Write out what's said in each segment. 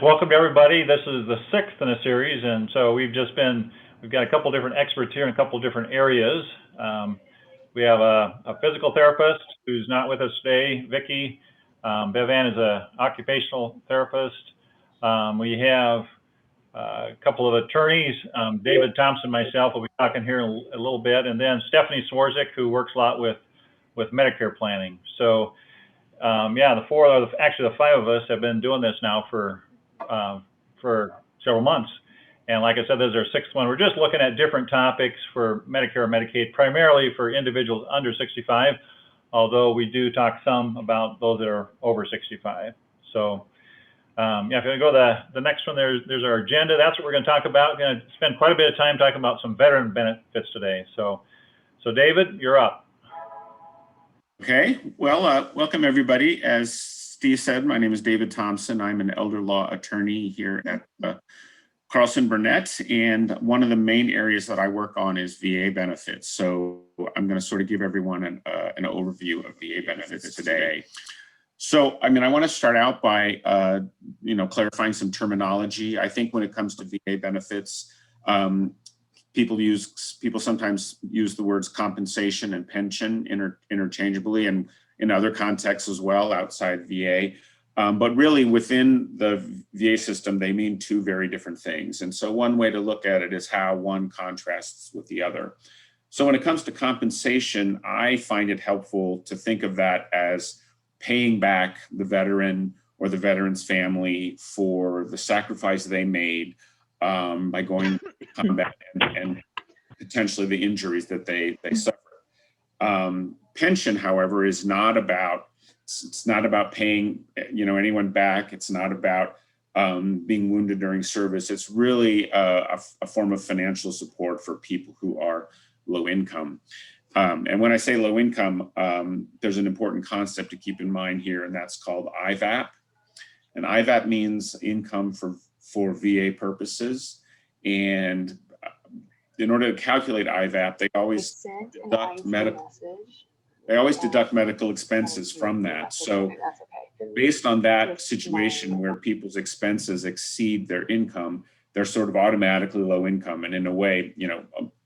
Welcome everybody. This is the sixth in a series, and so we've got a couple different experts here in a couple different areas. We have a physical therapist who's not with us today, Vicki. Bevan is an occupational therapist. We have a couple of attorneys, David Thompson, myself will be talking here in a little bit, and then Stephanie Swarzik, who works a lot with Medicare planning. So yeah, the five of us have been doing this now for several months. And like I said, this is our sixth one. We're just looking at different topics for Medicare and Medicaid, primarily for individuals under 65, although we do talk some about those that are over 65. So yeah, if you go to the next one, there's our agenda. That's what we're going to talk about. We're going to spend quite a bit of time talking about some veteran benefits today. So David, you're up. Okay, well, welcome everybody. As Steve said, my name is David Thompson. I'm an elder law attorney here at Carlson Burnett, and one of the main areas that I work on is VA benefits. So I'm going to sort of give everyone an overview of VA benefits today. So, I mean, I want to start out by, clarifying some terminology. I think when it comes to VA benefits, people sometimes use the words compensation and pension interchangeably, and in other contexts as well outside VA. But really within the VA system, they mean two very different things. And so one way to look at it is how one contrasts with the other. So when it comes to compensation, I find it helpful to think of that as paying back the veteran or the veteran's family for the sacrifice they made by going to combat and potentially the injuries that they suffer. Pension, however, is not about paying anyone back. It's not about being wounded during service. It's really a form of financial support for people who are low income. And when I say low income, there's an important concept to keep in mind here, and that's called IVAP. And IVAP means income for VA purposes. And in order to calculate IVAP, they always deduct medical expenses from that. So based on that situation where people's expenses exceed their income, they're sort of automatically low income. And in a way,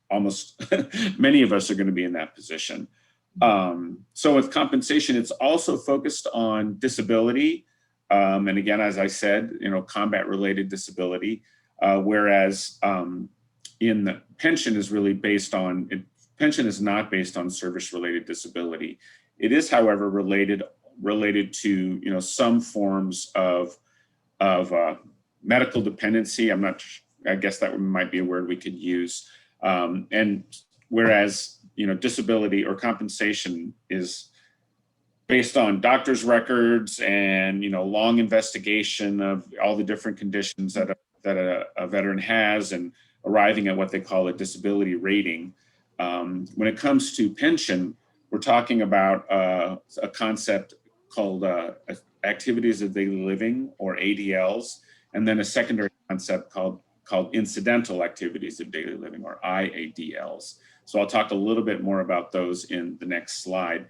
almost many of us are going to be in that position. So with compensation, it's also focused on disability. And again, as I said, combat-related disability, whereas in the pension is really pension is not based on service-related disability. It is, however, related to some forms of medical dependency. I guess that might be a word we could use. And whereas disability or compensation is based on doctor's records and long investigation of all the different conditions that a veteran has and arriving at what they call a disability rating. When it comes to pension, we're talking about a concept called activities of daily living, or ADLs, and then a secondary concept called incidental activities of daily living, or IADLs. So I'll talk a little bit more about those in the next slide.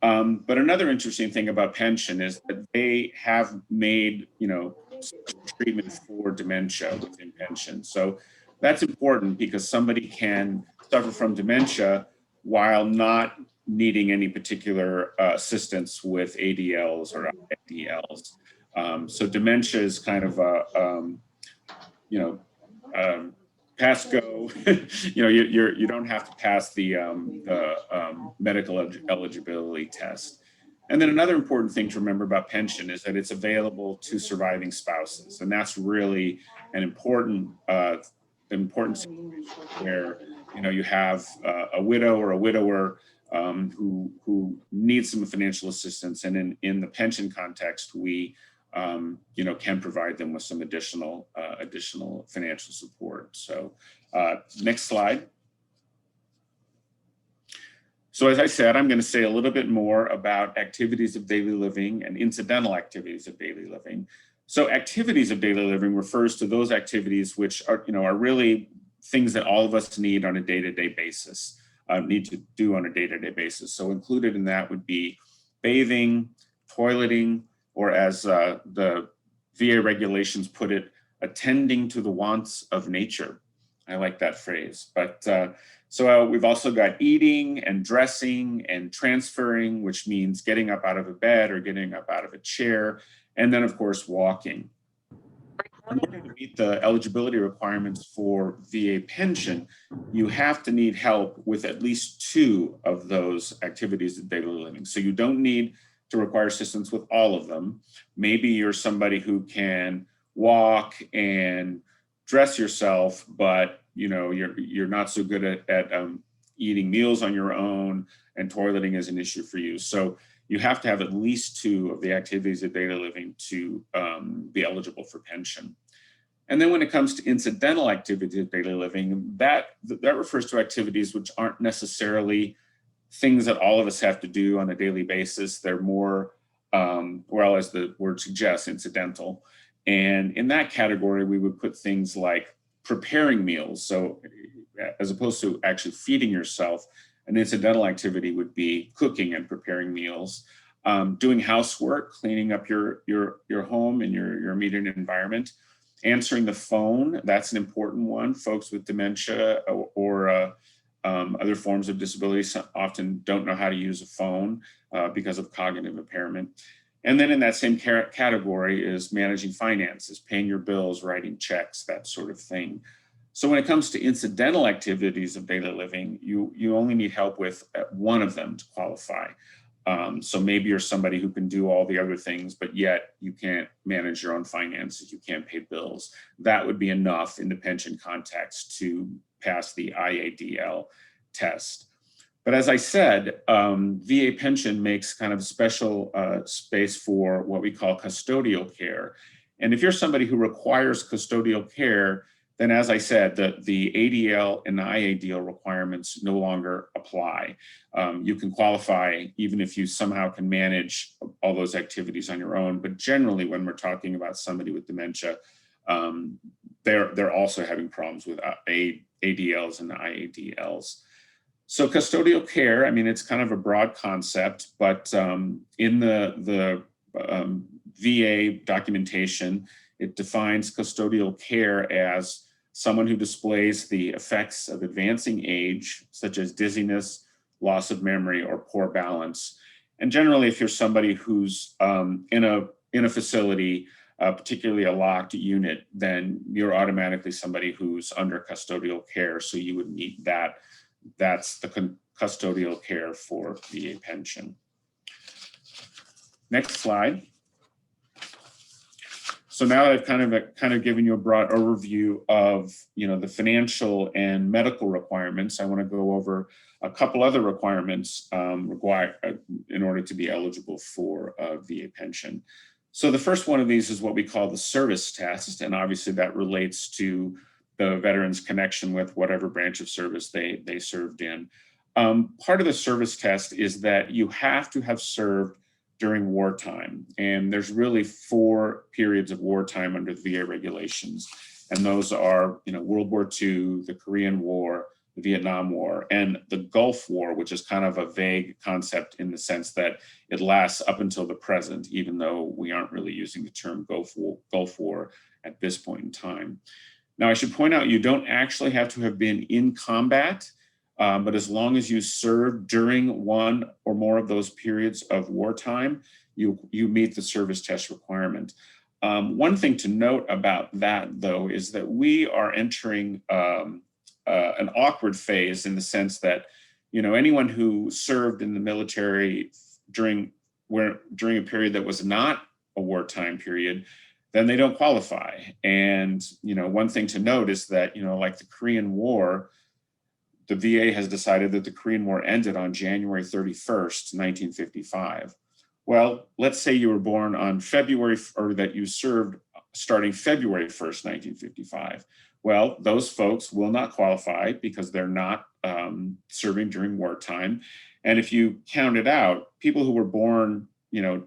But another interesting thing about pension is that they have made, treatment for dementia within pension. So that's important because somebody can suffer from dementia while not needing any particular assistance with ADLs or IADLs. So dementia is kind of pass go. You don't have to pass the medical eligibility test. And then another important thing to remember about pension is that it's available to surviving spouses, and that's really an important situation where you have a widow or a widower who needs some financial assistance, and in the pension context, we can provide them with some additional financial support. So next slide. So as I said, I'm going to say a little bit more about activities of daily living and incidental activities of daily living. So activities of daily living refers to those activities which are really things that all of us need on a day-to-day basis, need to do on a day-to-day basis. So included in that would be bathing, toileting, or as the VA regulations put it, attending to the wants of nature. I like that phrase. But so we've also got eating and dressing and transferring, which means getting up out of a bed or getting up out of a chair. And then of course, walking. In order to meet the eligibility requirements for VA pension, you have to need help with at least 2 of those activities of daily living. So you don't need to require assistance with all of them. Maybe you're somebody who can walk and dress yourself, but you're not so good at eating meals on your own, and toileting is an issue for you. So you have to have at least 2 of the activities of daily living to be eligible for pension. And then when it comes to incidental activities of daily living, that refers to activities which aren't necessarily things that all of us have to do on a daily basis. They're more, well, as the word suggests, incidental. And in that category, we would put things like preparing meals. So as opposed to actually feeding yourself, an incidental activity would be cooking and preparing meals, doing housework, cleaning up your home and your immediate environment, answering the phone. That's an important one. Folks with dementia or other forms of disability often don't know how to use a phone because of cognitive impairment. And then in that same category is managing finances, paying your bills, writing checks, that sort of thing. So when it comes to incidental activities of daily living, you only need help with 1 of them to qualify. So maybe you're somebody who can do all the other things, but yet you can't manage your own finances, you can't pay bills. That would be enough in the pension context to pass the IADL test. But as I said, VA pension makes kind of special space for what we call custodial care. And if you're somebody who requires custodial care, then as I said, the ADL and the IADL requirements no longer apply. You can qualify even if you somehow can manage all those activities on your own. But generally, when we're talking about somebody with dementia, they're also having problems with ADLs and the IADLs. So custodial care, I mean, it's kind of a broad concept, but in the VA documentation, it defines custodial care as someone who displays the effects of advancing age, such as dizziness, loss of memory, or poor balance. And generally, if you're somebody who's in a facility, particularly a locked unit, then you're automatically somebody who's under custodial care. So you would meet that. That's the custodial care for VA pension. Next slide. So now I've kind of given you a broad overview of the financial and medical requirements. I want to go over a couple other requirements required in order to be eligible for VA pension. So the first one of these is what we call the service test, and obviously that relates to the veteran's connection with whatever branch of service they served in. Part of the service test is that you have to have served during wartime. And there's really 4 periods of wartime under the VA regulations. And those are, World War II, the Korean War, the Vietnam War, and the Gulf War, which is kind of a vague concept in the sense that it lasts up until the present, even though we aren't really using the term Gulf War at this point in time. Now, I should point out, you don't actually have to have been in combat, but as long as you served during 1 or more of those periods of wartime, you meet the service test requirement. One thing to note about that, though, is that we are entering an awkward phase in the sense that, anyone who served in the military during a period that was not a wartime period, then they don't qualify. And, one thing to note is that, like the Korean War, the VA has decided that the Korean War ended on January 31st, 1955. Well, let's say you were born on or that you served starting February 1st, 1955. Well, those folks will not qualify because they're not serving during wartime. And if you count it out, people who were born,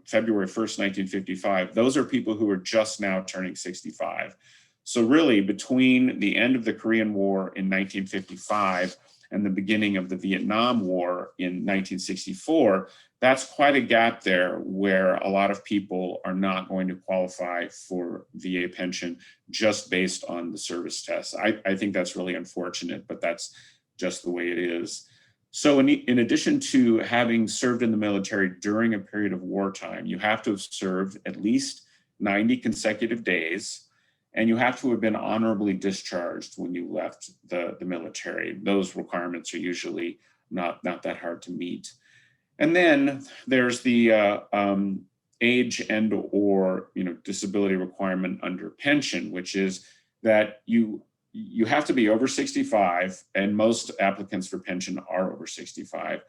February 1st, 1955, those are people who are just now turning 65. So really, between the end of the Korean War in 1955 and the beginning of the Vietnam War in 1964, that's quite a gap there where a lot of people are not going to qualify for VA pension just based on the service test. I think that's really unfortunate, but that's just the way it is. So in addition to having served in the military during a period of wartime, you have to have served at least 90 consecutive days, and you have to have been honorably discharged when you left the military. Those requirements are usually not that hard to meet. And then there's the age and or disability requirement under pension, which is that you have to be over 65, and most applicants for pension are over 65,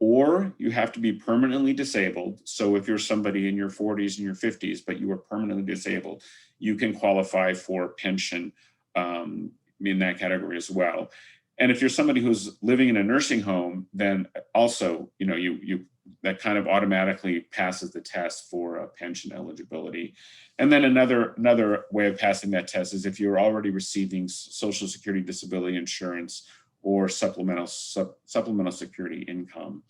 or you have to be permanently disabled. So if you're somebody in your 40s and your 50s, but you are permanently disabled, you can qualify for pension in that category as well. And if you're somebody who's living in a nursing home, then also, you that kind of automatically passes the test for pension eligibility. And then another way of passing that test is if you're already receiving Social Security disability insurance or supplemental security income.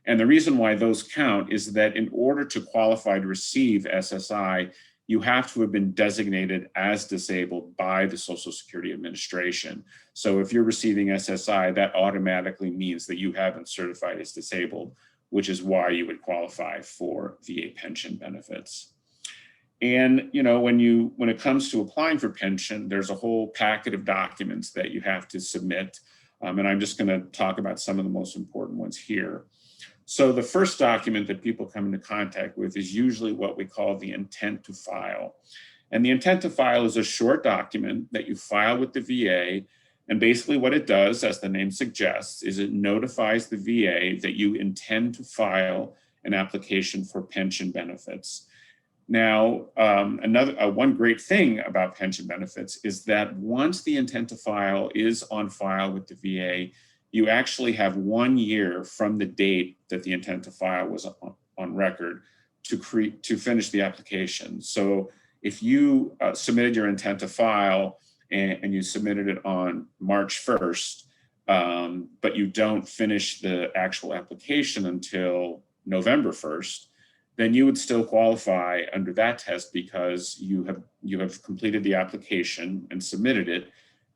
And the reason why those count is that in order to qualify to receive SSI, you have to have been designated as disabled by the Social Security Administration. So if you're receiving SSI, that automatically means that you have been certified as disabled, which is why you would qualify for VA pension benefits. And when it comes to applying for pension, there's a whole packet of documents that you have to submit. And I'm just going to talk about some of the most important ones here. So the first document that people come into contact with is usually what we call the intent to file. And the intent to file is a short document that you file with the VA. And basically what it does, as the name suggests, is it notifies the VA that you intend to file an application for pension benefits. Now, one great thing about pension benefits is that once the intent to file is on file with the VA, you actually have 1 year from the date that the intent to file was on record to finish the application. So if you submitted your intent to file and you submitted it on March 1st, but you don't finish the actual application until November 1st, then you would still qualify under that test because you have completed the application and submitted it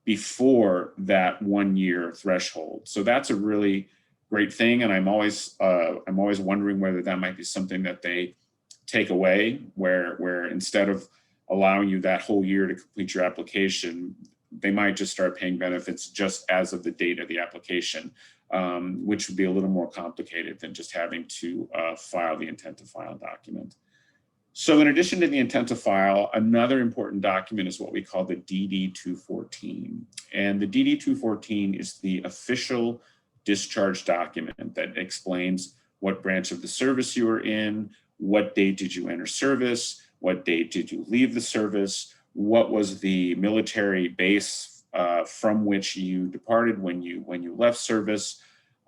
before that 1 year threshold. So that's a really great thing. And I'm always wondering whether that might be something that they take away, where instead of allowing you that whole year to complete your application, they might just start paying benefits just as of the date of the application, which would be a little more complicated than just having to file the intent to file document. So in addition to the intent to file, another important document is what we call the DD-214. And the DD-214 is the official discharge document that explains what branch of the service you were in, what date did you enter service, what date did you leave the service, what was the military base from which you departed when you left service.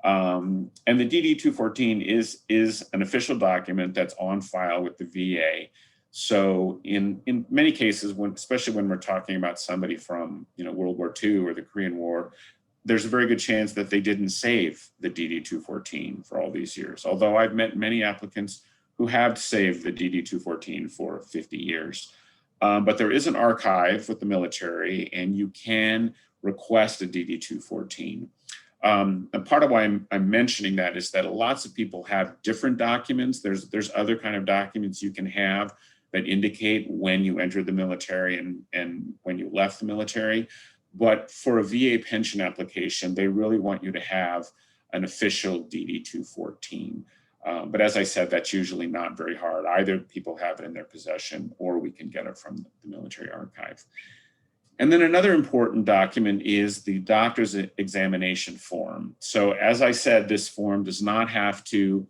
And the DD-214 is an official document that's on file with the VA. So in many cases, especially when we're talking about somebody from World War II or the Korean War, there's a very good chance that they didn't save the DD-214 for all these years. Although I've met many applicants who have saved the DD-214 for 50 years. But there is an archive with the military, and you can request a DD-214. And part of why I'm mentioning that is that lots of people have different documents. There's other kind of documents you can have that indicate when you entered the military and when you left the military. But for a VA pension application, they really want you to have an official DD-214. But as I said, that's usually not very hard. Either people have it in their possession or we can get it from the military archive. And then another important document is the doctor's examination form. So as I said, this form does not have to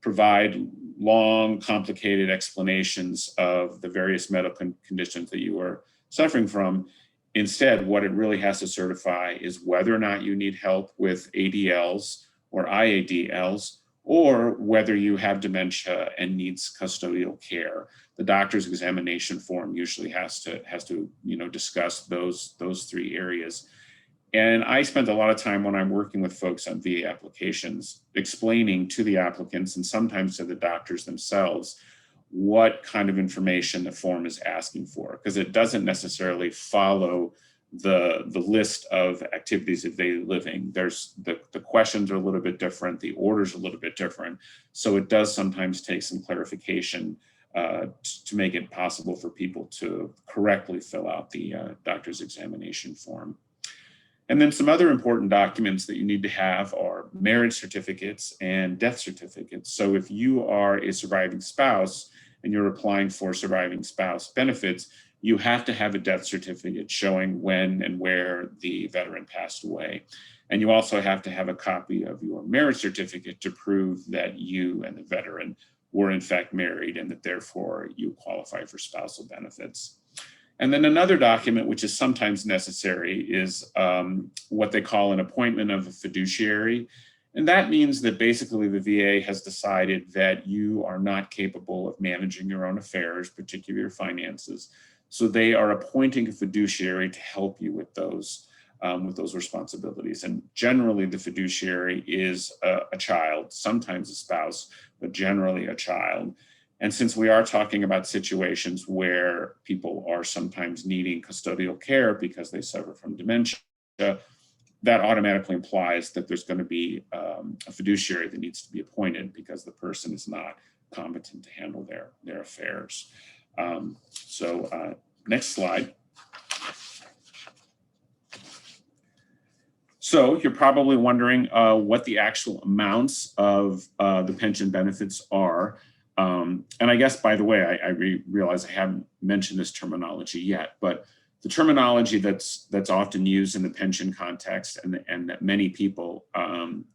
provide long, complicated explanations of the various medical conditions that you are suffering from. Instead, what it really has to certify is whether or not you need help with ADLs or IADLs, or whether you have dementia and needs custodial care. The doctor's examination form usually has to discuss those three areas. And I spent a lot of time when I'm working with folks on VA applications, explaining to the applicants and sometimes to the doctors themselves what kind of information the form is asking for, because it doesn't necessarily follow the list of activities of daily living. There's the questions are a little bit different, the orders are a little bit different. So it does sometimes take some clarification to make it possible for people to correctly fill out the doctor's examination form. And then some other important documents that you need to have are marriage certificates and death certificates. So if you are a surviving spouse and you're applying for surviving spouse benefits, you have to have a death certificate showing when and where the veteran passed away. And you also have to have a copy of your marriage certificate to prove that you and the veteran were in fact married and that therefore you qualify for spousal benefits. And then another document, which is sometimes necessary, is what they call an appointment of a fiduciary. And that means that basically the VA has decided that you are not capable of managing your own affairs, particularly your finances. So they are appointing a fiduciary to help you with those responsibilities. And generally the fiduciary is a child, sometimes a spouse, but generally a child. And since we are talking about situations where people are sometimes needing custodial care because they suffer from dementia, that automatically implies that there's going to be a fiduciary that needs to be appointed because the person is not competent to handle their affairs. Next slide. So you're probably wondering what the actual amounts of the pension benefits are. And I guess, by the way, I realize I haven't mentioned this terminology yet, but the terminology that's often used in the pension context and that many people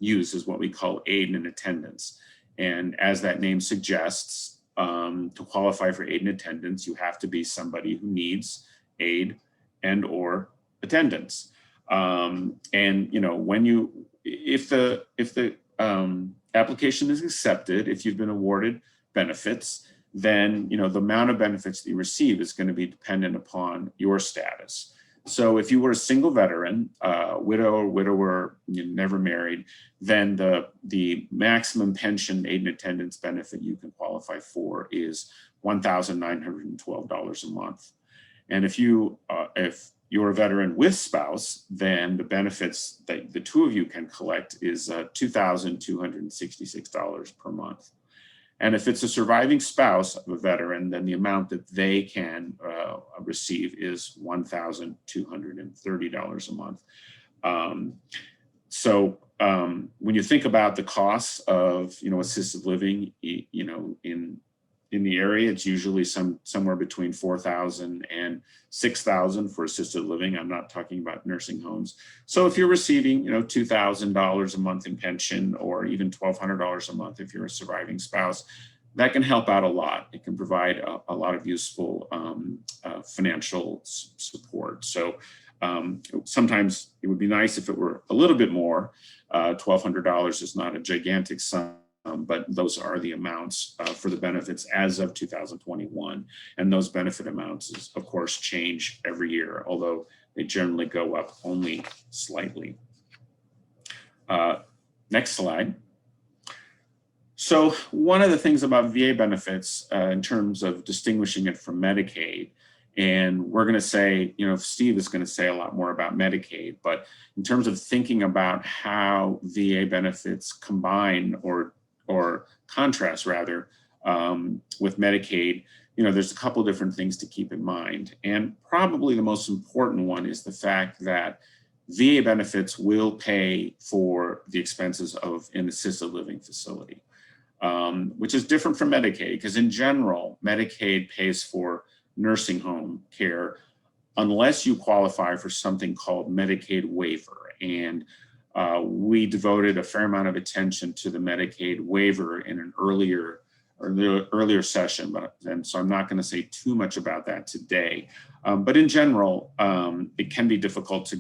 use is what we call aid and attendance. And as that name suggests, to qualify for aid and attendance, you have to be somebody who needs aid and or attendance. And if the application is accepted, if you've been awarded benefits, then the amount of benefits that you receive is going to be dependent upon your status. So if you were a single veteran, widow or widower, you never married, then the maximum pension aid and attendance benefit you can qualify for is $1,912 a month. And if you're a veteran with spouse, then the benefits that the two of you can collect is $2,266 per month. And if it's a surviving spouse of a veteran, then the amount that they can receive is $1,230 a month. When you think about the costs of assisted living, in the area, it's usually somewhere between $4,000 and $6,000 for assisted living. I'm not talking about nursing homes. So if you're receiving, $2,000 a month in pension, or even $1,200 a month if you're a surviving spouse, that can help out a lot. It can provide a lot of useful financial support. So sometimes it would be nice if it were a little bit more. $1,200 is not a gigantic sum. But those are the amounts for the benefits as of 2021. And those benefit amounts, of course, change every year, although they generally go up only slightly. Next slide. So one of the things about VA benefits in terms of distinguishing it from Medicaid, and we're going to say, Steve is going to say a lot more about Medicaid, but in terms of thinking about how VA benefits combine or contrast rather with Medicaid, there's a couple different things to keep in mind. And probably the most important one is the fact that VA benefits will pay for the expenses of an assisted living facility, which is different from Medicaid, because in general, Medicaid pays for nursing home care unless you qualify for something called Medicaid waiver. And we devoted a fair amount of attention to the Medicaid waiver in an earlier session, and so I'm not going to say too much about that today. But in general, it can be difficult to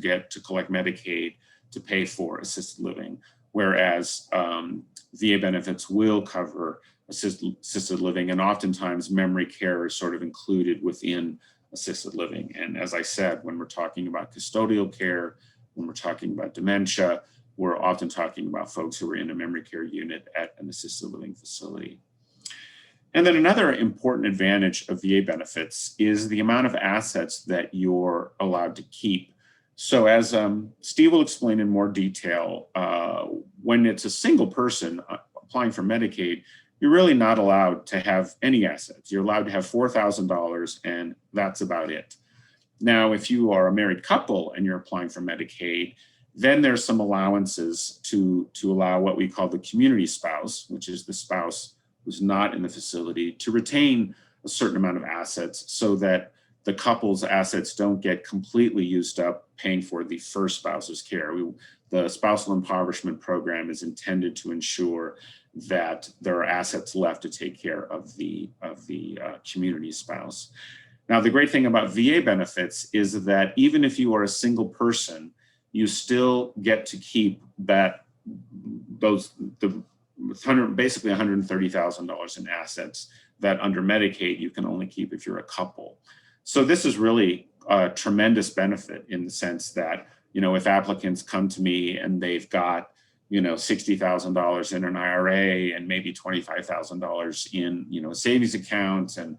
collect Medicaid to pay for assisted living, whereas VA benefits will cover assisted living, and oftentimes memory care is sort of included within assisted living. And as I said, when we're talking about custodial care, when we're talking about dementia, we're often talking about folks who are in a memory care unit at an assisted living facility. And then another important advantage of VA benefits is the amount of assets that you're allowed to keep. So as Steve will explain in more detail, when it's a single person applying for Medicaid, you're really not allowed to have any assets. You're allowed to have $4,000 and that's about it. Now, if you are a married couple and you're applying for Medicaid, then there's some allowances to allow what we call the community spouse, which is the spouse who's not in the facility, to retain a certain amount of assets so that the couple's assets don't get completely used up paying for the first spouse's care. The spousal impoverishment program is intended to ensure that there are assets left to take care of the community spouse. Now, the great thing about VA benefits is that even if you are a single person, you still get to keep basically $130,000 in assets that under Medicaid you can only keep if you're a couple. So this is really a tremendous benefit in the sense that, if applicants come to me and they've got, $60,000 in an IRA and maybe $25,000 in, a savings account and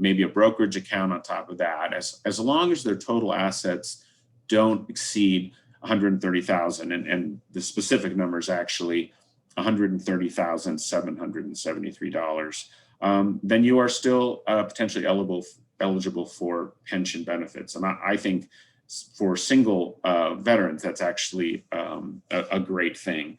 maybe a brokerage account on top of that, as long as their total assets don't exceed 130,000, and the specific number is actually $130,773, then you are still potentially eligible for pension benefits. And I think for single veterans, that's actually a great thing.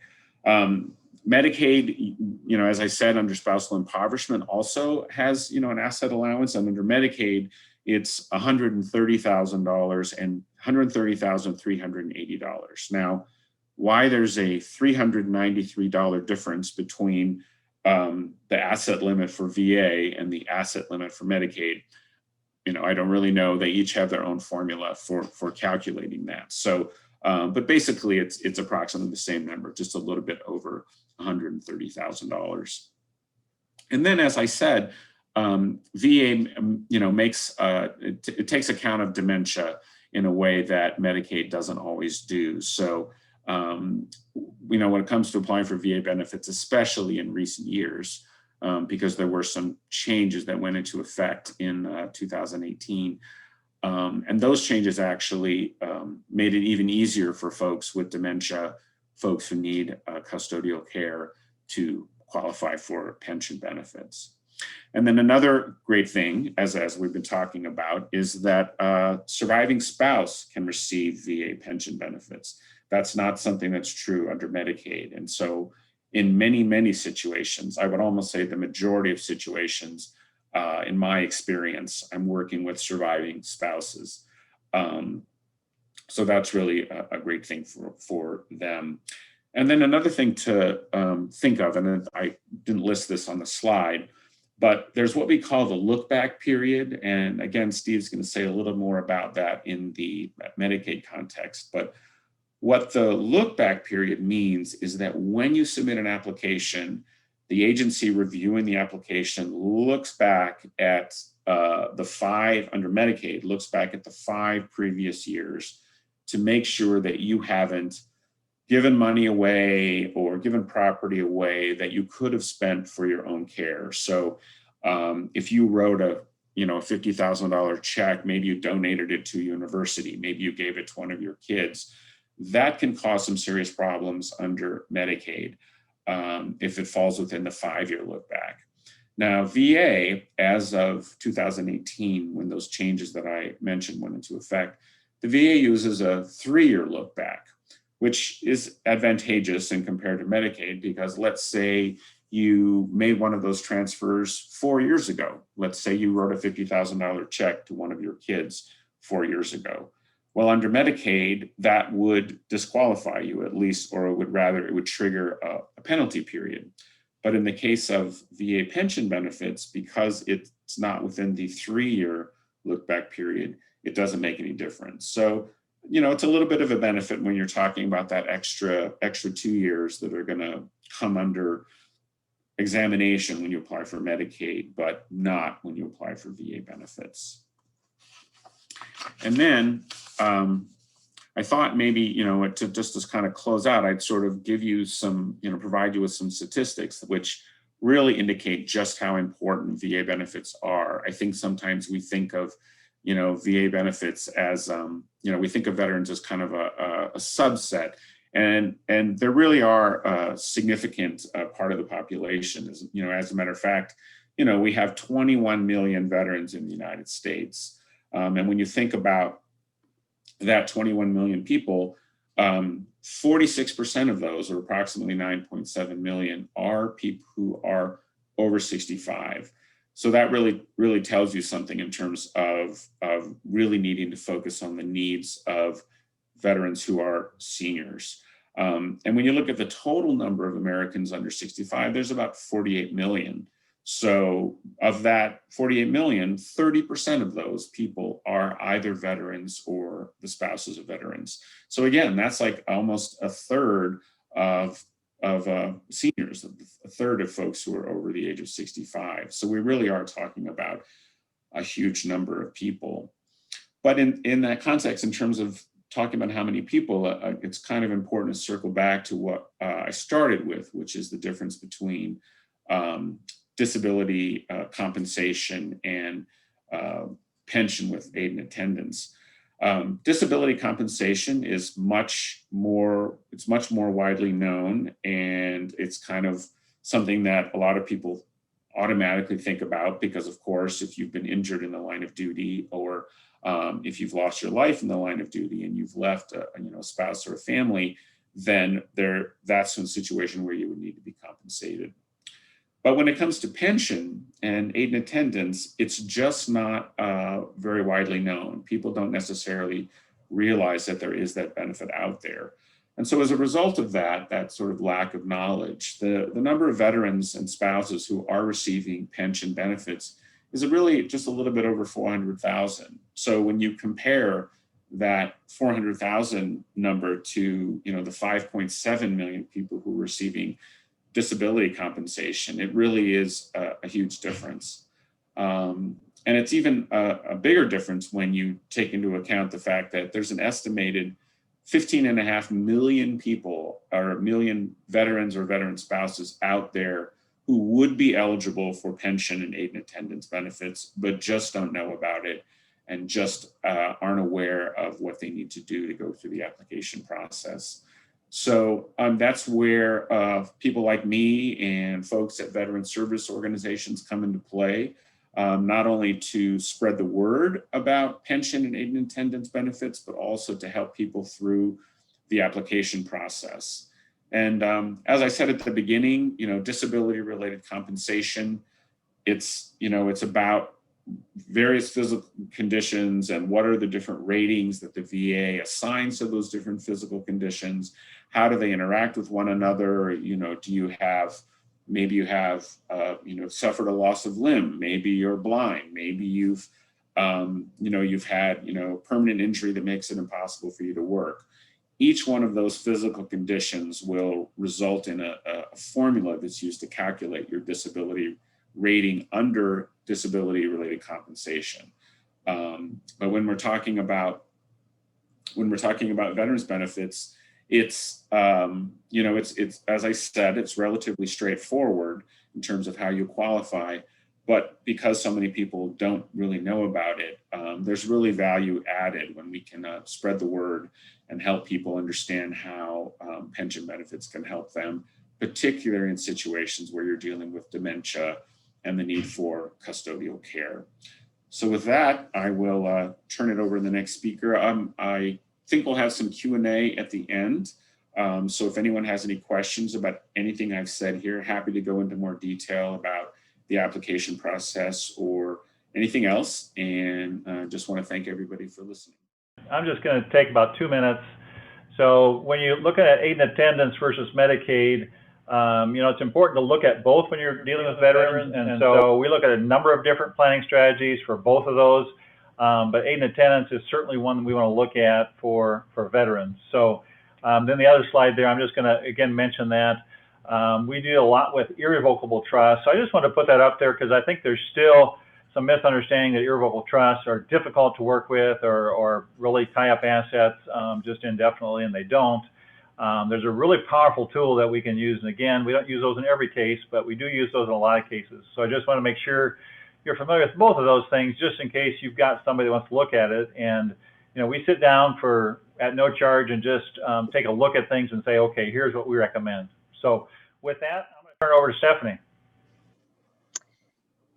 Medicaid, as I said, under spousal impoverishment also has, an asset allowance, and under Medicaid, it's $130,000 and $130,380. Now, why there's a $393 difference between the asset limit for VA and the asset limit for Medicaid, I don't really know. They each have their own formula for calculating that. So, but basically, it's approximately the same number, just a little bit over $130,000. And then, as I said, VA, makes it takes account of dementia in a way that Medicaid doesn't always do. So, when it comes to applying for VA benefits, especially in recent years, because there were some changes that went into effect in 2018. And those changes actually made it even easier for folks with dementia, folks who need custodial care, to qualify for pension benefits. And then another great thing, as we've been talking about, is that surviving spouse can receive VA pension benefits. That's not something that's true under Medicaid. And so in many, many situations, I would almost say the majority of situations, in my experience, I'm working with surviving spouses. So that's really a great thing for them. And then another thing to think of, and I didn't list this on the slide, but there's what we call the look back period. And again, Steve's going to say a little more about that in the Medicaid context. But what the look back period means is that when you submit an application, the agency reviewing the application looks back at under Medicaid, looks back at the 5 previous years to make sure that you haven't given money away or given property away that you could have spent for your own care. So if you wrote a $50,000 check, maybe you donated it to a university, maybe you gave it to one of your kids, that can cause some serious problems under Medicaid if it falls within the 5-year look back. Now, VA, as of 2018, when those changes that I mentioned went into effect, the VA uses a 3-year look back, which is advantageous in compared to Medicaid, because let's say you made one of those transfers 4 years ago. Let's say you wrote a $50,000 check to one of your kids 4 years ago. Well, under Medicaid, that would disqualify you at least, or it would trigger a penalty period. But in the case of VA pension benefits, because it's not within the 3-year look back period, it doesn't make any difference. So, it's a little bit of a benefit when you're talking about that extra 2 years that are going to come under examination when you apply for Medicaid, but not when you apply for VA benefits. And then I thought maybe, to just kind of close out, I'd sort of give you some, provide you with some statistics which really indicate just how important VA benefits are. I think sometimes we think of, VA benefits as, we think of veterans as kind of a subset, and there really are a significant part of the population. As a matter of fact, we have 21 million veterans in the United States. And when you think about that 21 million people, 46% of those, or approximately 9.7 million, are people who are over 65. So that really tells you something in terms of really needing to focus on the needs of veterans who are seniors. And when you look at the total number of Americans under 65, there's about 48 million. So of that 48 million, 30% of those people are either veterans or the spouses of veterans. So again, that's like almost a third of seniors, a third of folks who are over the age of 65. So we really are talking about a huge number of people. But in that context, in terms of talking about how many people, it's kind of important to circle back to what I started with, which is the difference between disability compensation and pension with aid and attendance. Disability compensation is much more widely known, and it's kind of something that a lot of people automatically think about because, of course, if you've been injured in the line of duty, or if you've lost your life in the line of duty and you've left a spouse or a family, then that's a situation where you would need to be compensated. But when it comes to pension and aid and attendance, it's just not very widely known. People don't necessarily realize that there is that benefit out there. And so as a result of that sort of lack of knowledge, the number of veterans and spouses who are receiving pension benefits is really just a little bit over 400,000. So when you compare that 400,000 number to the 5.7 million people who are receiving disability compensation, it really is a huge difference. And it's even a bigger difference when you take into account the fact that there's an estimated 15.5 million people, or a million veterans or veteran spouses out there who would be eligible for pension and aid and attendance benefits, but just don't know about it and just aren't aware of what they need to do to go through the application process. So that's where people like me and folks at veteran service organizations come into play, not only to spread the word about pension and aid and attendance benefits, but also to help people through the application process. And as I said at the beginning, disability-related compensation, it's about various physical conditions and what are the different ratings that the VA assigns to those different physical conditions. How do they interact with one another? Maybe you have suffered a loss of limb. Maybe you're blind. Maybe you've had permanent injury that makes it impossible for you to work. Each one of those physical conditions will result in a formula that's used to calculate your disability rating under disability-related compensation. But when we're talking about veterans benefits, it's as I said, it's relatively straightforward in terms of how you qualify. But because so many people don't really know about it, there's really value added when we can spread the word and help people understand how pension benefits can help them, particularly in situations where you're dealing with dementia and the need for custodial care. So with that, I will turn it over to the next speaker. I think we'll have some Q&A at the end. So if anyone has any questions about anything I've said here, happy to go into more detail about the application process or anything else. And just want to thank everybody for listening. I'm just going to take about 2 minutes. So when you look at aid and attendance versus Medicaid, it's important to look at both when you're dealing with veterans. And so we look at a number of different planning strategies for both of those. But aid and attendance is certainly one that we want to look at for veterans. So then the other slide there, I'm just going to, again, mention that we deal a lot with irrevocable trust. So I just want to put that up there because I think there's still some misunderstanding that irrevocable trusts are difficult to work with or really tie up assets just indefinitely, and they don't. There's a really powerful tool that we can use. And again, we don't use those in every case, but we do use those in a lot of cases. So I just want to make sure you're familiar with both of those things, just in case you've got somebody that wants to look at it. And, we sit down at no charge and just take a look at things and say, okay, here's what we recommend. So with that, I'm going to turn it over to Stephanie.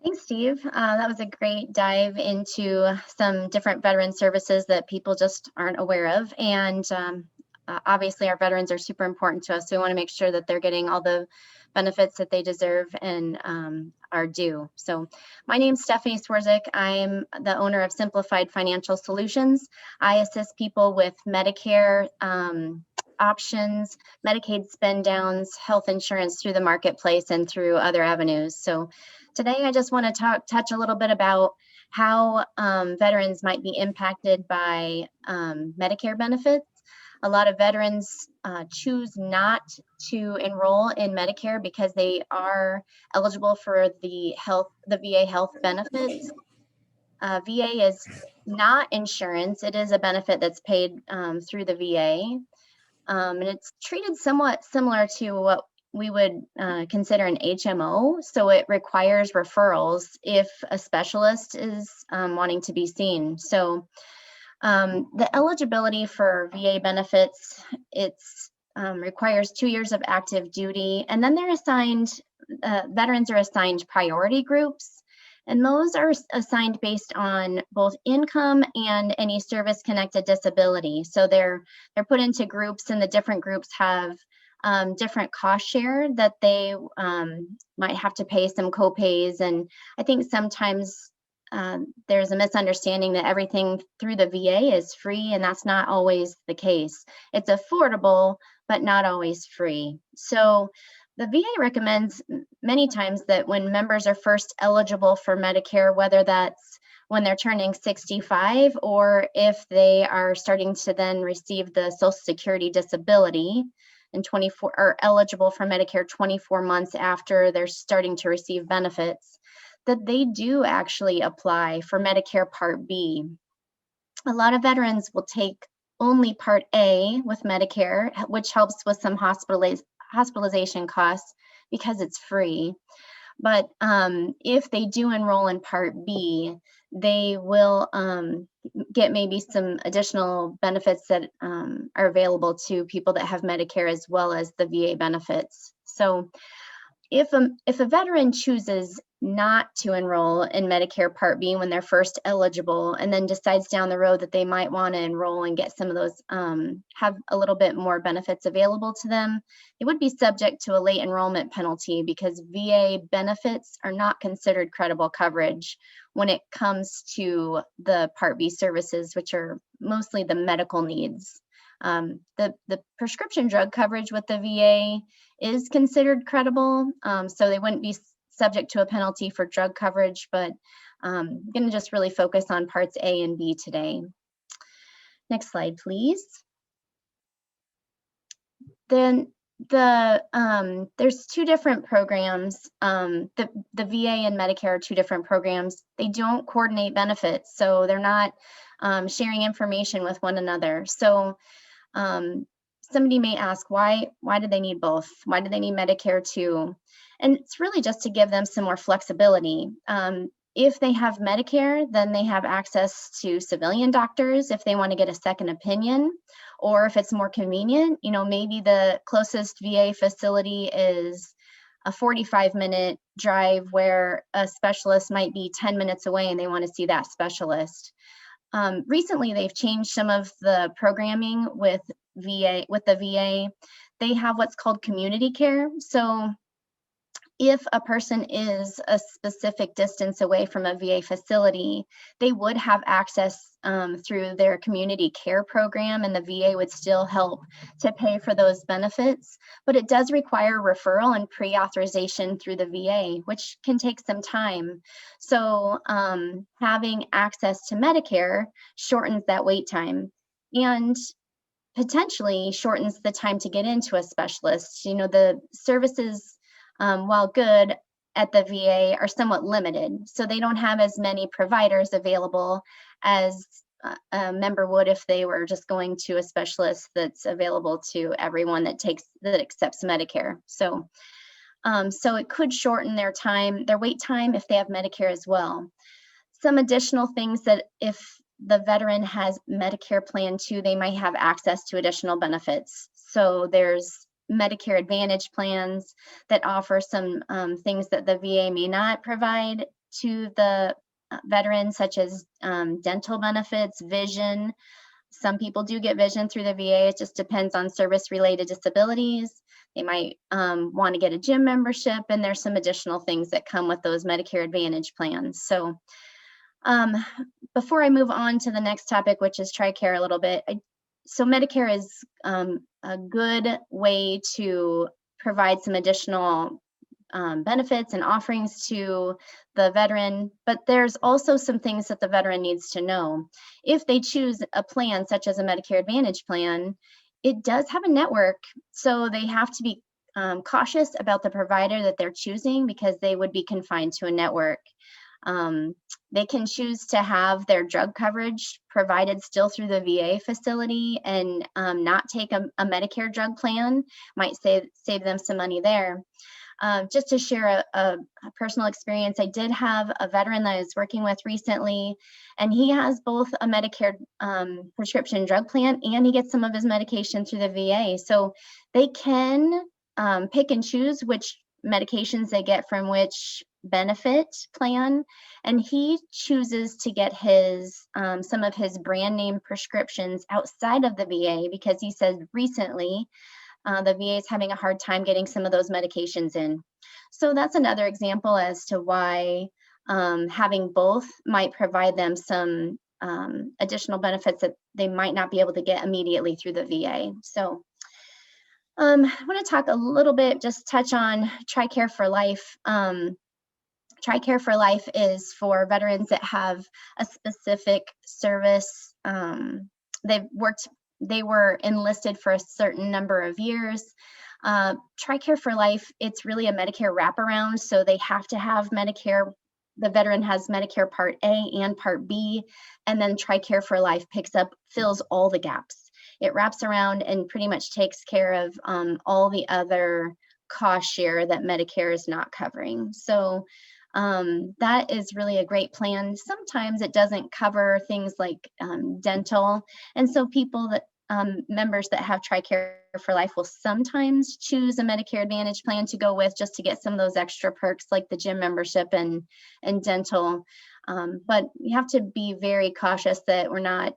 Thanks, Steve. That was a great dive into some different veteran services that people just aren't aware of. And obviously, our veterans are super important to us. So we want to make sure that they're getting all the benefits that they deserve and are due. So my name is Stephanie Swerzik. I'm the owner of Simplified Financial Solutions. I assist people with Medicare options, Medicaid spend downs, health insurance through the marketplace and through other avenues. So today I just want to touch a little bit about how veterans might be impacted by Medicare benefits. A lot of veterans choose not to enroll in Medicare because they are eligible for the VA health benefits. VA is not insurance. It is a benefit that's paid through the VA. And it's treated somewhat similar to what we would consider an HMO. So it requires referrals if a specialist is wanting to be seen. So the eligibility for VA benefits, it's requires 2 years of active duty, and then they're assigned, veterans are assigned priority groups, and those are assigned based on both income and any service-connected disability. So they're put into groups, and the different groups have different cost share that they might have to pay some co-pays, and I think sometimes there's a misunderstanding that everything through the VA is free, and that's not always the case. It's affordable, but not always free. So the VA recommends many times that when members are first eligible for Medicare, whether that's when they're turning 65 or if they are starting to then receive the Social Security disability and 24 are eligible for Medicare 24 months after they're starting to receive benefits, that they do actually apply for Medicare Part B. A lot of veterans will take only Part A with Medicare, which helps with some hospitalization costs because it's free. But if they do enroll in Part B, they will get maybe some additional benefits that are available to people that have Medicare as well as the VA benefits. So if a veteran chooses not to enroll in Medicare Part B when they're first eligible and then decides down the road that they might want to enroll and get some of those, have a little bit more benefits available to them, it would be subject to a late enrollment penalty because VA benefits are not considered credible coverage when it comes to the Part B services, which are mostly the medical needs. The prescription drug coverage with the VA is considered credible, so they wouldn't be subject to a penalty for drug coverage, but I'm going to just really focus on parts A and B today. Next slide, please. Then there's two different programs. The VA and Medicare are two different programs. They don't coordinate benefits, so they're not sharing information with one another. So somebody may ask, why do they need both? Why do they need Medicare too? And it's really just to give them some more flexibility. If they have Medicare, then they have access to civilian doctors if they want to get a second opinion, or if it's more convenient, maybe the closest VA facility is a 45-minute drive where a specialist might be 10 minutes away and they want to see that specialist. Recently, they've changed some of the programming with the VA. They have what's called community care. So if a person is a specific distance away from a VA facility, they would have access through their community care program, and the VA would still help to pay for those benefits. But it does require referral and pre-authorization through the VA, which can take some time. So having access to Medicare shortens that wait time and potentially shortens the time to get into a specialist. The services, while good, at the VA are somewhat limited. So they don't have as many providers available as a member would if they were just going to a specialist that's available to everyone that accepts Medicare. So so it could shorten their wait time if they have Medicare as well. Some additional things that if the veteran has Medicare plan too, they might have access to additional benefits. So there's Medicare Advantage plans that offer some things that the VA may not provide to the veteran, such as dental benefits, vision. Some people do get vision through the VA. It just depends on service-related disabilities. They might want to get a gym membership, and there's some additional things that come with those Medicare Advantage plans. So before I move on to the next topic, which is TRICARE a little bit, so Medicare is a good way to provide some additional benefits and offerings to the veteran, but there's also some things that the veteran needs to know. If they choose a plan such as a Medicare Advantage plan, it does have a network, so they have to be cautious about the provider that they're choosing because they would be confined to a network. They can choose to have their drug coverage provided still through the VA facility and not take a Medicare drug plan, might save them some money there. Just to share a personal experience, I did have a veteran that I was working with recently, and he has both a Medicare prescription drug plan and he gets some of his medication through the VA. So they can pick and choose which medications they get from which benefit plan, and he chooses to get his some of his brand name prescriptions outside of the VA because he says recently the VA is having a hard time getting some of those medications in. So that's another example as to why having both might provide them some additional benefits that they might not be able to get immediately through the VA. So I want to talk a little bit, just touch on TRICARE for Life. TRICARE for Life is for veterans that have a specific service. They were enlisted for a certain number of years. TRICARE for Life, it's really a Medicare wraparound, so they have to have Medicare. The veteran has Medicare Part A and Part B, and then TRICARE for Life fills all the gaps. It wraps around and pretty much takes care of all the other cost share that Medicare is not covering. So that is really a great plan. Sometimes it doesn't cover things like dental, and so people that members that have TRICARE for Life will sometimes choose a Medicare Advantage plan to go with just to get some of those extra perks like the gym membership and dental. But you have to be very cautious that we're not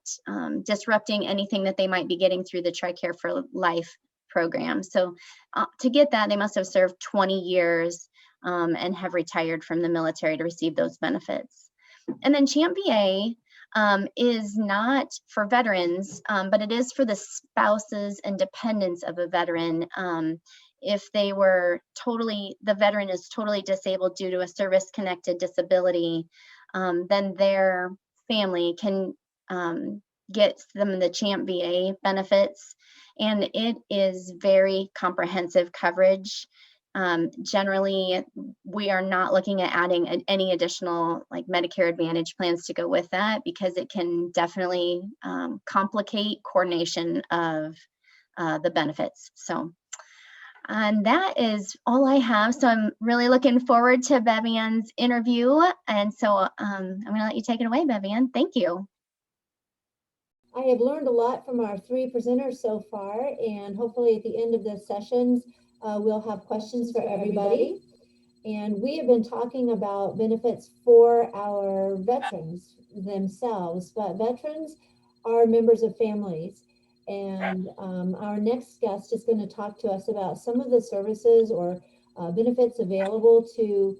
disrupting anything that they might be getting through the TRICARE for Life program. So to get that, they must have served 20 years and have retired from the military to receive those benefits. And then CHAMP VA is not for veterans, but it is for the spouses and dependents of a veteran. If the veteran is totally disabled due to a service-connected disability, then their family can get some of the CHAMP VA benefits, and it is very comprehensive coverage. Generally, we are not looking at adding any additional like Medicare Advantage plans to go with that because it can definitely complicate coordination of the benefits. So, and that is all I have. So I'm really looking forward to Bevian's interview. And so I'm going to let you take it away, Bevian. Thank you. I have learned a lot from our three presenters so far, and hopefully at the end of the sessions, we'll have questions for everybody. And we have been talking about benefits for our veterans themselves, but veterans are members of families. And our next guest is going to talk to us about some of the services or benefits available to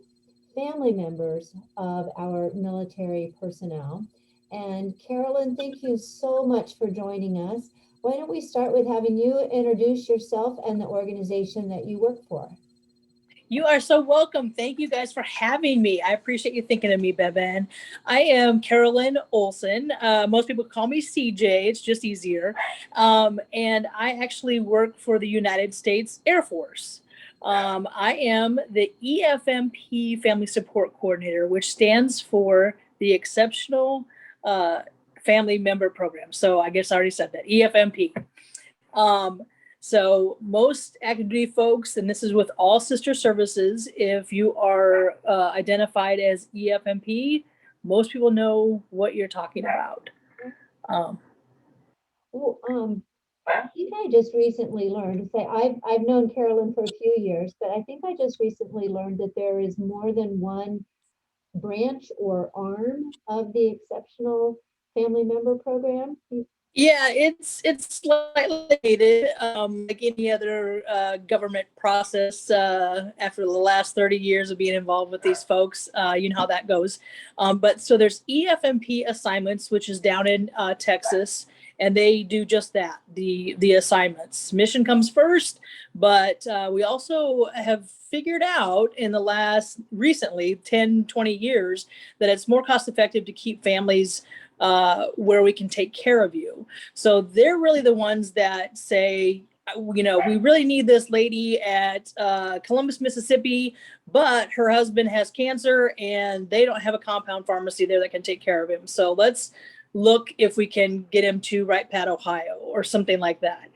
family members of our military personnel. And Carolyn, thank you so much for joining us. Why don't we start with having you introduce yourself and the organization that you work for? You are so welcome. Thank you guys for having me. I appreciate you thinking of me, Bevan. I am Carolyn Olson. Most people call me CJ. It's just easier. And I actually work for the United States Air Force. I am the EFMP Family Support Coordinator, which stands for the Exceptional Family Member Program. So I guess I already said that, EFMP. So most active duty folks, and this is with all sister services, if you are identified as EFMP, most people know what you're talking about. Well, I think I just recently learned, say, I've known Carolyn for a few years, but I think I just recently learned that there is more than one branch or arm of the Exceptional Family Member Program. Yeah, it's slightly dated, like any other government process. After the last 30 years of being involved with these folks, you know how that goes. But so there's EFMP assignments, which is down in Texas, and they do just that, the assignments. Mission comes first, but we also have figured out in the last recently 10, 20 years that it's more cost effective to keep families where we can take care of you. So they're really the ones that say, you know, we really need this lady at Columbus, Mississippi, but her husband has cancer and they don't have a compound pharmacy there that can take care of him. So let's look if we can get him to Wright Pat, Ohio, or something like that.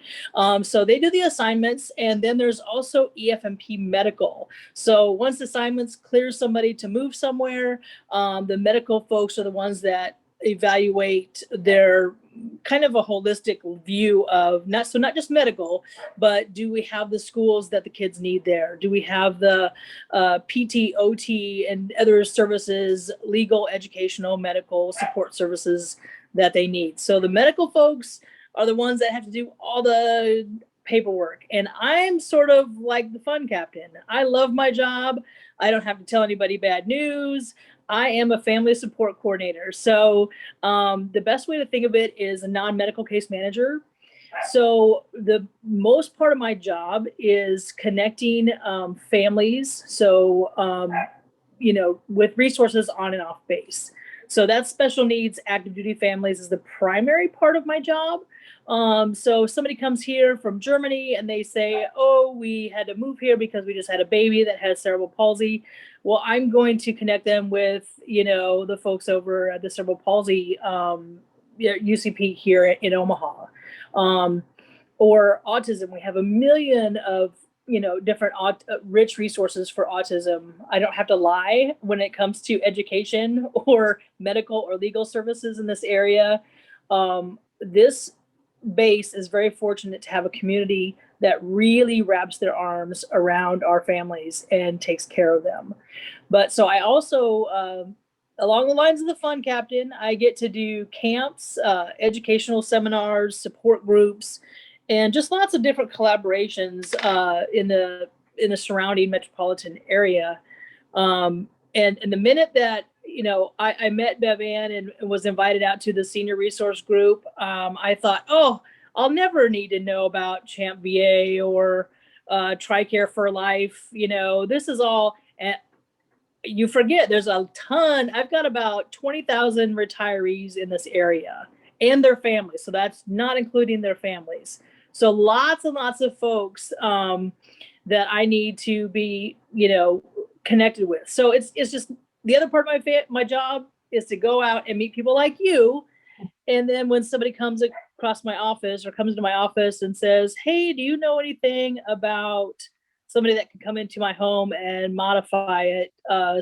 So they do the assignments, and then there's also EFMP medical. So once assignments clear somebody to move somewhere, the medical folks are the ones that evaluate their kind of a holistic view of not just medical, but do we have the schools that the kids need there? Do we have the PT, OT, and other services, legal, educational, medical support services that they need? So the medical folks are the ones that have to do all the paperwork. And I'm sort of like the fun captain. I love my job. I don't have to tell anybody bad news. I am a family support coordinator. So the best way to think of it is a non-medical case manager. So the most part of my job is connecting families. So, you know, with resources on and off base. So that's special needs, active duty families is the primary part of my job. So somebody comes here from Germany and they say, oh, we had to move here because we just had a baby that has cerebral palsy. Well, I'm going to connect them with, you know, the folks over at the cerebral palsy UCP here in Omaha. Or autism, we have a million of, you know, different rich resources for autism. I don't have to lie when it comes to education or medical or legal services in this area. This base is very fortunate to have a community that really wraps their arms around our families and takes care of them. But so I also, along the lines of the fun captain, I get to do camps, educational seminars, support groups, and just lots of different collaborations in the surrounding metropolitan area. And the minute that, you know, I met Bevan and was invited out to the senior resource group, I thought, oh, I'll never need to know about Champ VA or TRICARE for Life. You know, this is all, you forget there's a ton. I've got about 20,000 retirees in this area and their families. So that's not including their families. So lots and lots of folks that I need to be, you know, connected with. So it's just the other part of my job is to go out and meet people like you. And then when somebody comes across my office or comes to my office and says, hey, do you know anything about somebody that can come into my home and modify it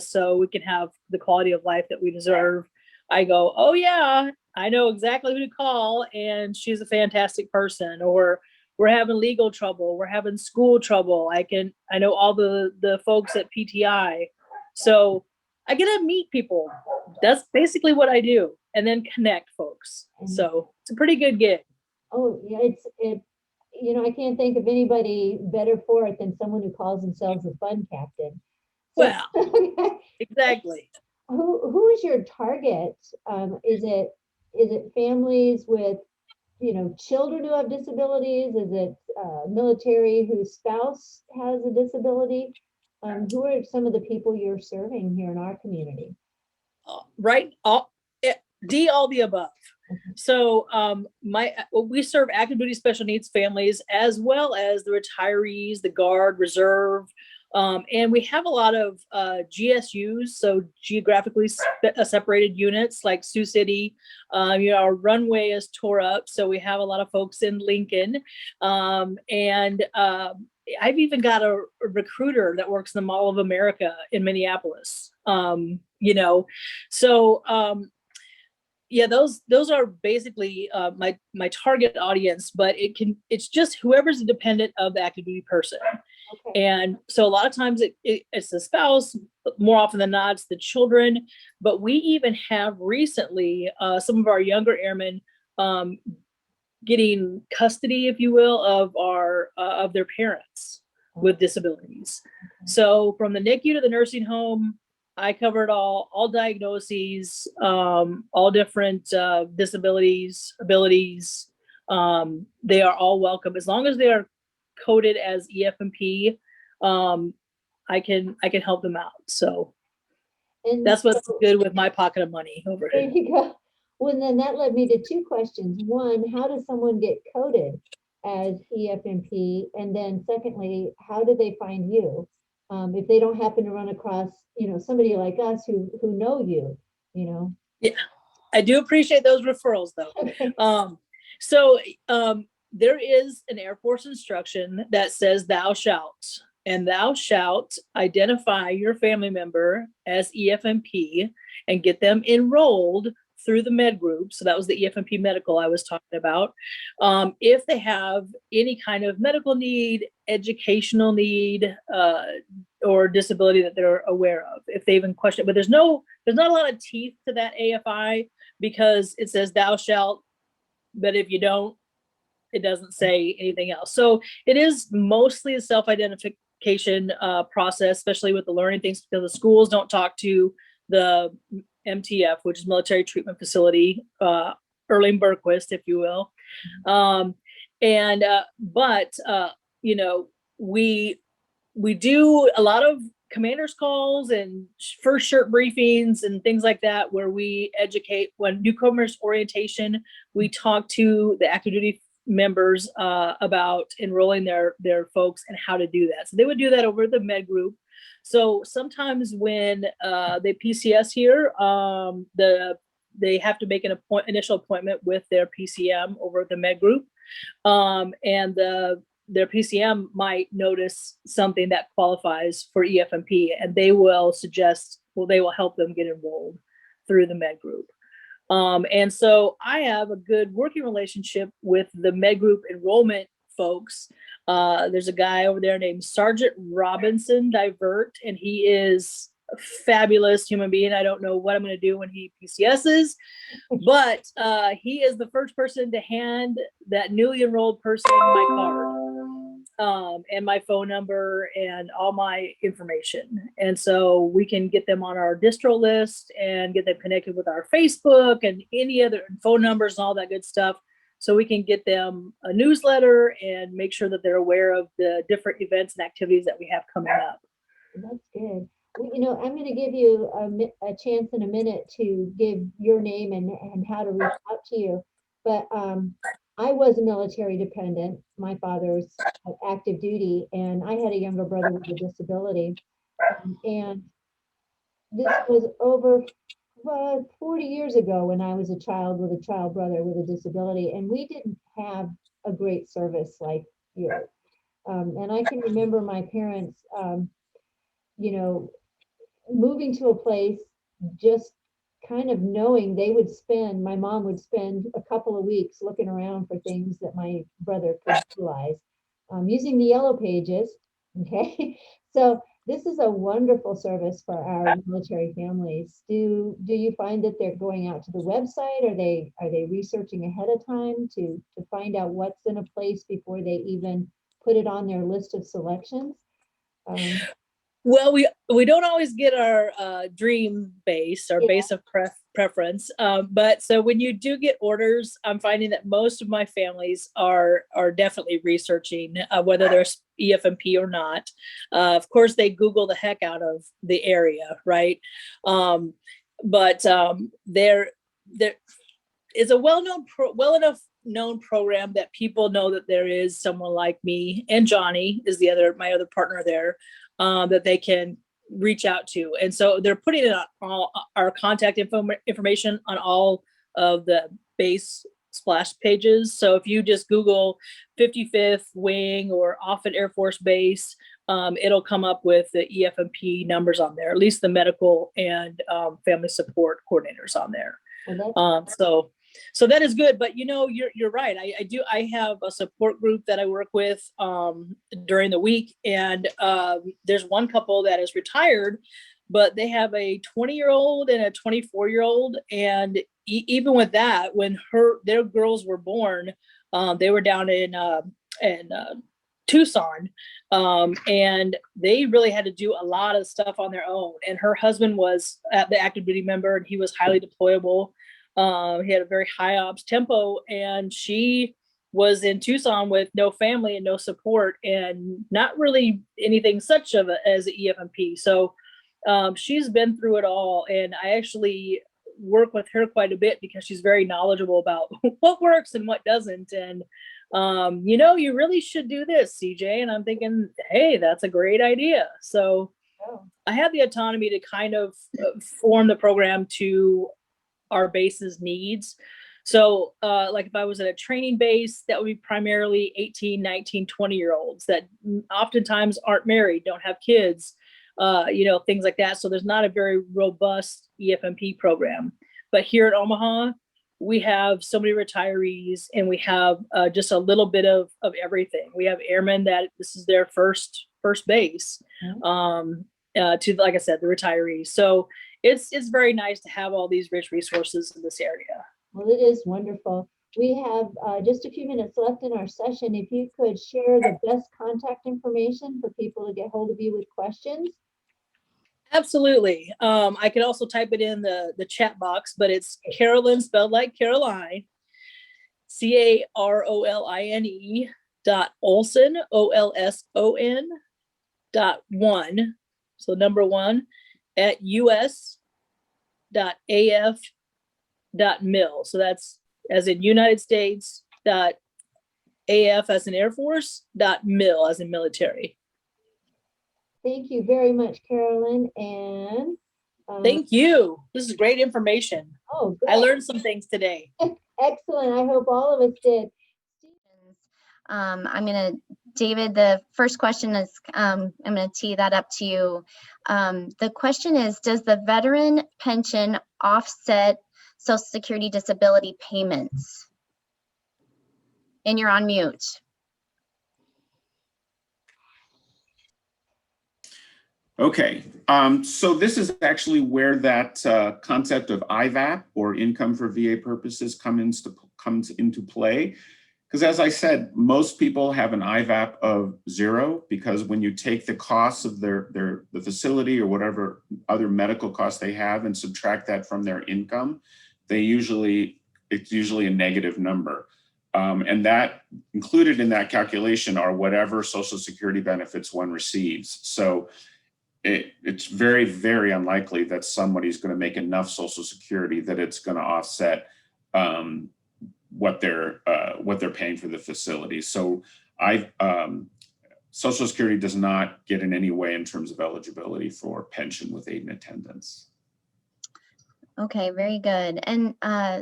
so we can have the quality of life that we deserve? I go, oh yeah, I know exactly who to call, and she's a fantastic person. Or we're having legal trouble, we're having school trouble. I know all the folks at PTI. So I get to meet people. That's basically what I do, and then connect folks. So it's a pretty good gig. Oh yeah, you know, I can't think of anybody better for it than someone who calls themselves a fun captain. So, Well, exactly. Who is your target? Is it families with, you know, children who have disabilities? Is it military whose spouse has a disability? Who are some of the people you're serving here in our community? Right. All the above. So we serve active duty special needs families as well as the retirees, the Guard, Reserve, and we have a lot of GSUs, so geographically separated units like Sioux City. Our runway is tore up, so we have a lot of folks in Lincoln, and I've even got a recruiter that works in the Mall of America in Minneapolis. Yeah, those are basically my target audience, but it's just whoever's a dependent of the active duty person. Okay. And so a lot of times it's the spouse, more often than not, it's the children. But we even have recently some of our younger airmen getting custody, if you will, of their parents with disabilities. Okay. So from the NICU to the nursing home, I covered all diagnoses, all different disabilities, abilities. They are all welcome as long as they are coded as EFMP. I can help them out. So And that's what's so, good with my pocket of money over there here. you go. Well, then that led me to two questions. One, how does someone get coded as EFMP? And then secondly, how do they find you? If they don't happen to run across, somebody like us who know you, Yeah, I do appreciate those referrals though. Okay. There is an Air Force instruction that says thou shalt, and thou shalt identify your family member as EFMP and get them enrolled through the med group. So that was the EFMP medical I was talking about. If they have any kind of medical need, educational need, or disability that they're aware of, if they even question it, but there's not a lot of teeth to that AFI because it says thou shalt, but if you don't, it doesn't say anything else. So it is mostly a self-identification process, especially with the learning things, because the schools don't talk to the MTF, which is Military Treatment Facility, Erling Berquist, if you will. We do a lot of commanders calls and first shirt briefings and things like that, where we educate when newcomers orientation, we talk to the active duty members about enrolling their folks and how to do that. So they would do that over the med group. So sometimes when they PCS here, they have to make an initial appointment with their PCM over at the med group, and their PCM might notice something that qualifies for EFMP, and they will help them get enrolled through the med group. And so I have a good working relationship with the med group enrollment folks. There's a guy over there named Sergeant Robinson Divert, and he is a fabulous human being. I don't know what I'm going to do when he PCSs, but he is the first person to hand that newly enrolled person my card, and my phone number and all my information. And so we can get them on our distro list and get them connected with our Facebook and any other phone numbers and all that good stuff. So we can get them a newsletter and make sure that they're aware of the different events and activities that we have coming up. That's good. Well, I'm going to give you a chance in a minute to give your name and how to reach out to you. But I was a military dependent. My father's active duty, and I had a younger brother with a disability. And this was over 40 years ago when I was a child with a child brother with a disability, and we didn't have a great service like yours. And I can remember my parents, moving to a place, just kind of knowing my mom would spend a couple of weeks looking around for things that my brother could utilize, using the yellow pages. Okay. So this is a wonderful service for our military families. Do you find that they're going out to the website? Are they researching ahead of time to find out what's in a place before they even put it on their list of selections? Well, we don't always get our dream base, our base of preference. But so when you do get orders, I'm finding that most of my families are definitely researching whether there's EFMP or not. Of course, they Google the heck out of the area, right? But they're it's a well enough known program that people know that there is someone like me, and Johnny is my other partner there, that they can reach out to. And so they're putting it on all our contact information on all of the base splash pages. So if you just Google 55th Wing or Offutt Air Force Base, it'll come up with the EFMP numbers on there, at least the medical and family support coordinators on there. So that is good. But you're right. I have a support group that I work with during the week, and there's one couple that is retired, but they have a 20-year-old and a 24-year-old, and even with that, when their girls were born, they were down in Tucson, and they really had to do a lot of stuff on their own. And her husband was the active duty member, and he was highly deployable. He had a very high ops tempo, and she was in Tucson with no family and no support, and not really anything such as an EFMP. So she's been through it all, and I actually work with her quite a bit because she's very knowledgeable about what works and what doesn't. And you really should do this, CJ. And I'm thinking, hey, that's a great idea. So I have the autonomy to kind of form the program to our base's needs. So like if I was at a training base, that would be primarily 18, 19, 20-year-olds that oftentimes aren't married, don't have kids, things like that. So there's not a very robust EFMP program. But here at Omaha, we have so many retirees, and we have just a little bit of everything. We have airmen that this is their first base, to, like I said, the retirees. So it's very nice to have all these rich resources in this area. Well, it is wonderful. We have just a few minutes left in our session. If you could share the best contact information for people to get hold of you with questions. Absolutely. I can also type it in the chat box, but it's Carolyn, spelled like Caroline, CAROLINE .Olson, OLSON .1, so number 1 at US.AF.mil. So that's as in United States .AF as in Air Force .mil as in military. Thank you very much, Carolyn. And thank you. This is great information. Oh, good. I learned some things today. Excellent. I hope all of us did. David, the first question is, I'm going to tee that up to you. The question is, does the veteran pension offset Social Security disability payments? And you're on mute. Okay, so this is actually where that concept of IVAP, or income for VA purposes, comes into play. Because as I said, most people have an IVAP of 0, because when you take the costs of the facility or whatever other medical costs they have and subtract that from their income, it's usually a negative number. And that included in that calculation are whatever Social Security benefits one receives. So it's very, very unlikely that somebody's going to make enough Social Security that it's going to offset what they're paying for the facility. So Social Security does not get in any way in terms of eligibility for pension with aid and attendance. Okay, very good. And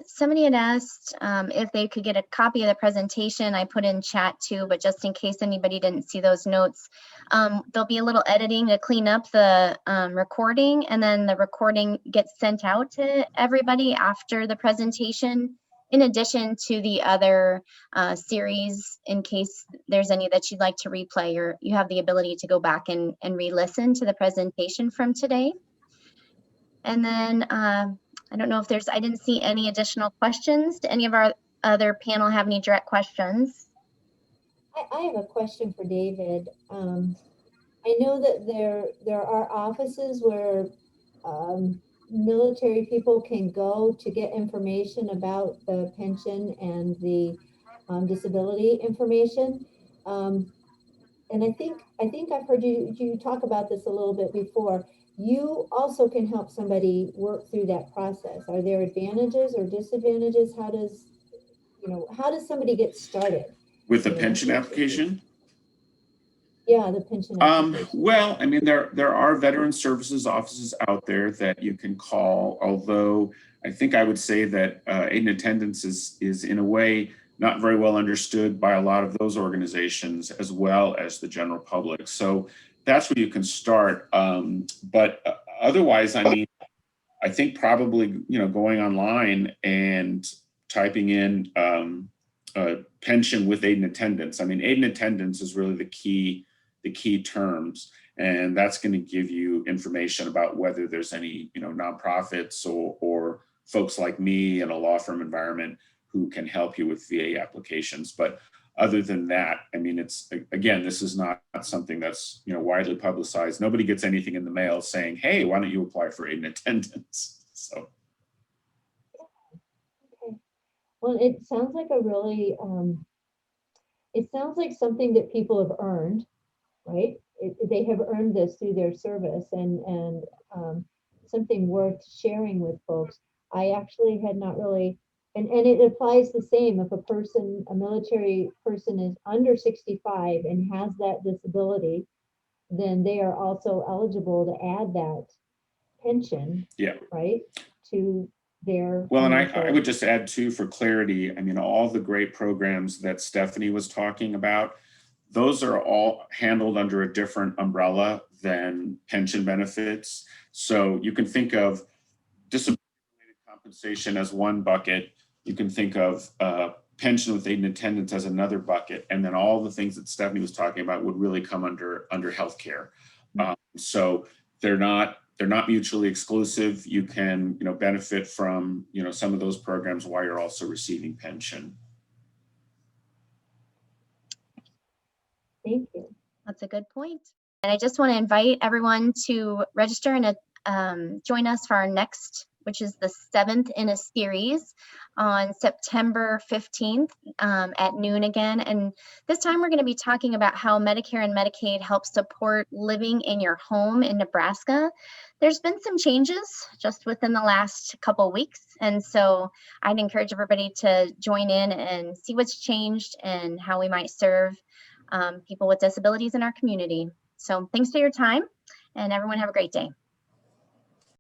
somebody had asked if they could get a copy of the presentation. I put in chat too, but just in case anybody didn't see those notes, there'll be a little editing to clean up the recording, and then the recording gets sent out to everybody after the presentation, in addition to the other series, in case there's any that you'd like to replay, or you have the ability to go back and re-listen to the presentation from today. And then I don't know if I didn't see any additional questions. Do any of our other panel have any direct questions? I have a question for David. I know that there are offices where military people can go to get information about the pension and the disability information. And I think I've heard you talk about this a little bit before. you also can help somebody work through that process. Are there advantages or disadvantages? How does, how does somebody get started? With the pension application? Yeah, the pension application. Well, I mean, there are veteran services offices out there that you can call, although I think I would say that aid and attendance is in a way not very well understood by a lot of those organizations as well as the general public. So that's where you can start. But otherwise, I mean, I think probably, going online and typing in pension with aid and attendance. I mean, aid and attendance is really the key terms, and that's going to give you information about whether there's any, nonprofits or folks like me in a law firm environment who can help you with VA applications. But other than that, I mean, this is not something that's, widely publicized. Nobody gets anything in the mail saying, hey, why don't you apply for aid and attendance? So. Okay. Well, it sounds like it sounds like something that people have earned, right? They have earned this through their service, and something worth sharing with folks. I actually had not really, and it applies the same if a military person is under 65 and has that disability, then they are also eligible to add that pension, right, to their. Well, and I would just add too, for clarity, I mean, all the great programs that Stephanie was talking about, those are all handled under a different umbrella than pension benefits. So you can think of disability-related compensation as one bucket. You can think of pension with aid and attendance as another bucket. And then all the things that Stephanie was talking about would really come under healthcare. So they're not mutually exclusive. You can, benefit from, some of those programs while you're also receiving pension. Thank you. That's a good point. And I just want to invite everyone to register and join us for our next, which is the 7th in a series on September 15th at noon again. And this time we're going to be talking about how Medicare and Medicaid help support living in your home in Nebraska. There's been some changes just within the last couple of weeks. And so I'd encourage everybody to join in and see what's changed and how we might serve people with disabilities in our community. So thanks for your time, and everyone have a great day.